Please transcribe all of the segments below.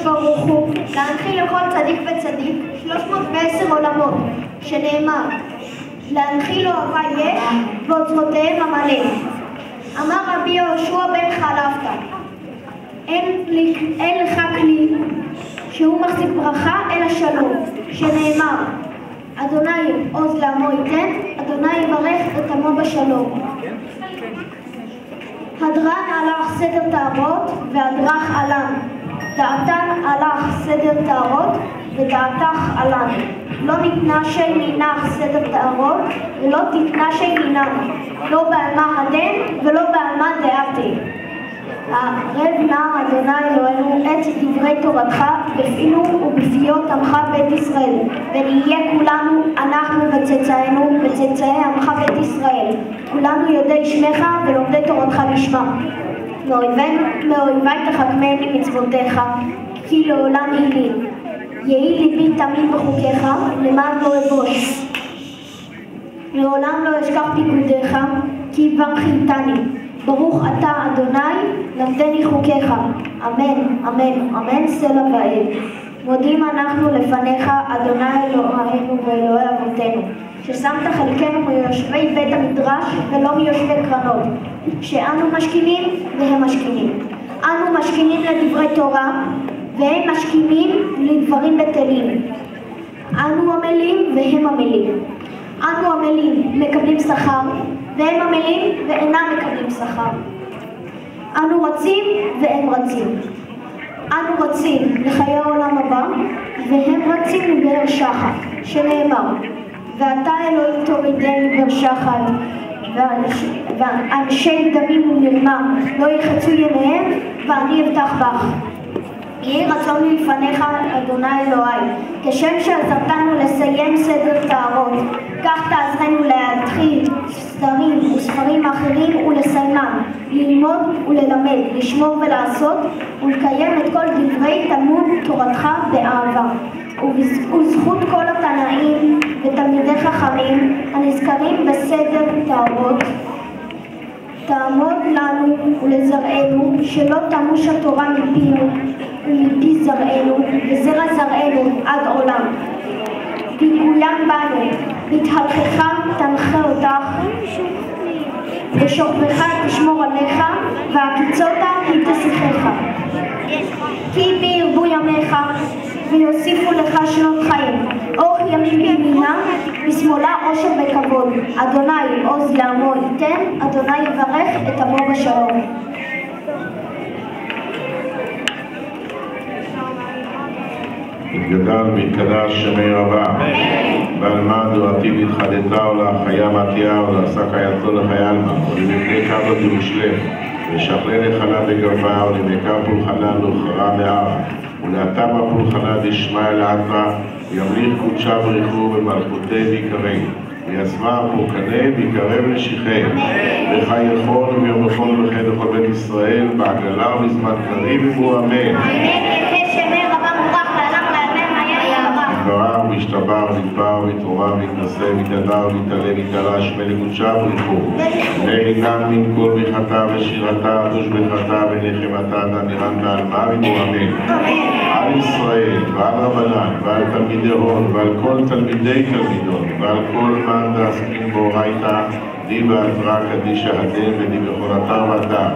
ברוך הוא להנחיל לכל צדיק וצדיק 310 עולמות, שנאמר להנחיל אוהבה יש ועוצמותיהם המלא. אמר רבי יהושע בן חלפתא, אין לך כלי שהוא מחזיק ברכה אלא שלום, שנאמר אדוני עוז לעמו ייתן, אדוני יברך את עמו בשלום. הדרן הלך סדר טהרות והדרך עלן, דעתן הלך סדר טהרות ודעתך עלן. לא ניתנה שי נינך סדר טהרות ולא תתנה שי נינך, לא בעלמה הדן ולא בעלמה דעתי. ערב נא אדוני אלוהינו את דברי תורתך בפינו ובפיות עמך בית ישראל, ונהיה כולנו אנחנו וצאצאינו וצאצאי עמך בית ישראל, כולנו יודעי שמך ולומדי תורתך לשמה. מאויבי תחכמני מצוותיך, כי לעולם היא לי. יהי ליבי תמיד בחוקיך, למען לא אבוש. לעולם לא אשכח פיקודיך, כי ברכיתני. ברוך אתה אדוני, למדני חוקיך. אמן, אמן, אמן סלע ועד. מודים אנחנו לפניך, אדוני אלוהינו ואלוהי אבותינו, ששמת חלקנו מיושבי בית המדרש ולא מיושבי קרנות, שאנו משכימים והם משכימים. אנו משכימים לדברי תורה והם משכימים לדברים בטלים. אנו עמלים והם עמלים. אנו עמלים מקבלים שכר והם עמלים ואינם מקבלים שכר. אנו רצים והם רצים. אנו רצים לחיי העולם הבא והם רצים לבאר שחת, שנאמר ואתה אלוהים תורידני באר שחת ואנשי דמים ומרמה לא יחצו ימיהם ואני אבטח בך. יהי רצון לי לפניך אדוני אלוהי, כשם שעזרתנו לסיים סדר טהרות, כך תעזרנו להתחיל סדרים וספרים אחרים ולסיימם, ללמוד וללמד, לשמור ולעשות ולקיים את כל דברי תלמוד תורתך באהבה. ובזכות כל התנאים ותלמידי חכמים הנזכרים בסדר טהרות, תעמוד לנו ולזרענו שלא תמוש התורה מפינו ומפי זרענו וזרע זרענו עד עולם. תקוים בנו, בהתהלכך תנחה אותך, ושוכבך תשמור עליך, והקיצותה היא תשיחך. כי בי ירבו ימיך, ויוסיפו לך שנות חיים, אורך ימים בימינה, בשמאלה עושר וכבוד. אדוני עוז לעמו ייתן, אדוני יברך את עמו בשלום. יתגדל ויתקדש שמי רבה, ועלמה דורתי והתחדתה ולחיה מתיה ולעשה קייתו לחיי עלמא, ולמפני קו ירושלם, ושכלה לחלה בגרבה, ולמקר פולחנה לוחרה מהר, ולעתה בפולחנה דשמיא לעתה, וימליך קודשה בריחו במלכותי ויקרא, ויעצמה פורקנה ויקרב לשיחי, וחי יכול וביום נכון וכן לכל בית ישראל, בעגלה ובזמן קריב ובו אמן. דברה וישתבר ויתבר ויתרומם ויתנשא ויתהדר ויתעלה ויתעלה שמי לקודשה בריחו, ועינם מן כל בריחתה ושירתה ותושבחתה ונחמתה דנירן בעלמה ובו אמן. על ישראל ועל רבנן ועל תלמידי הון ועל כל תלמידי תלמידון ועל כל מאן דעסקין באורייתא די בהתרא קדישא הדין ודי בכל אתר ואתר,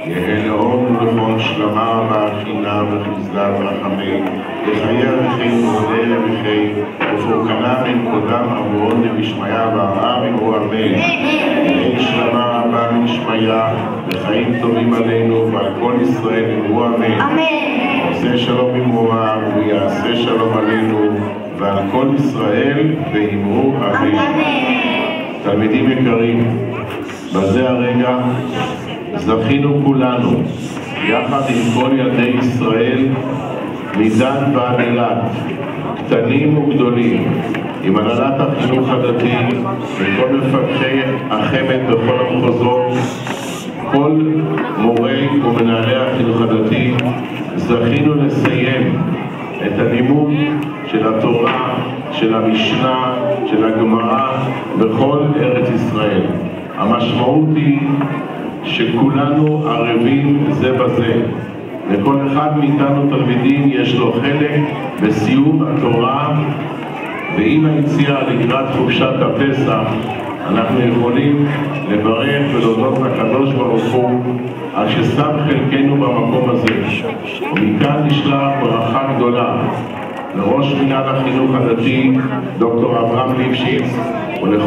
יהא להון ולכל שלמה והחינה וחסדה ורחמי, לחיי עריכי ולעי עריכי, ופורקנה מן קודם אברון דמשמיא והרעה ממרו אמן. יהי שלמה רבה משמיא, וחיים טובים עלינו ועל כל ישראל ממרו אמן. עושה שלום ממרומיו ויעשה שלום עלינו ועל כל ישראל ואמרו אמן. תלמידים יקרים, בזה הרגע זכינו כולנו, יחד עם כל ילדי ישראל, מדן ועד אילת, קטנים וגדולים, עם הנהלת החינוך הדתי וכל מפקחי החמ"ד בכל המחוזות, כל מורי ומנהלי החינוך הדתי, זכינו לסיים את הלימוד של התורה, של המשנה, של הגמרא בכל ארץ ישראל. המשמעות היא שכולנו ערבים זה בזה, לכל אחד מאיתנו תלמידים יש לו חלק בסיום התורה, ועם היציאה לקראת חופשת הפסח אנחנו יכולים לברך ולהודות לקדוש ברוך הוא על ששם חלקנו במקום הזה. ומכאן נשלח ברכה גדולה לראש מינהל החינוך הדתי דוקטור אברהם ליפשיץ ולכל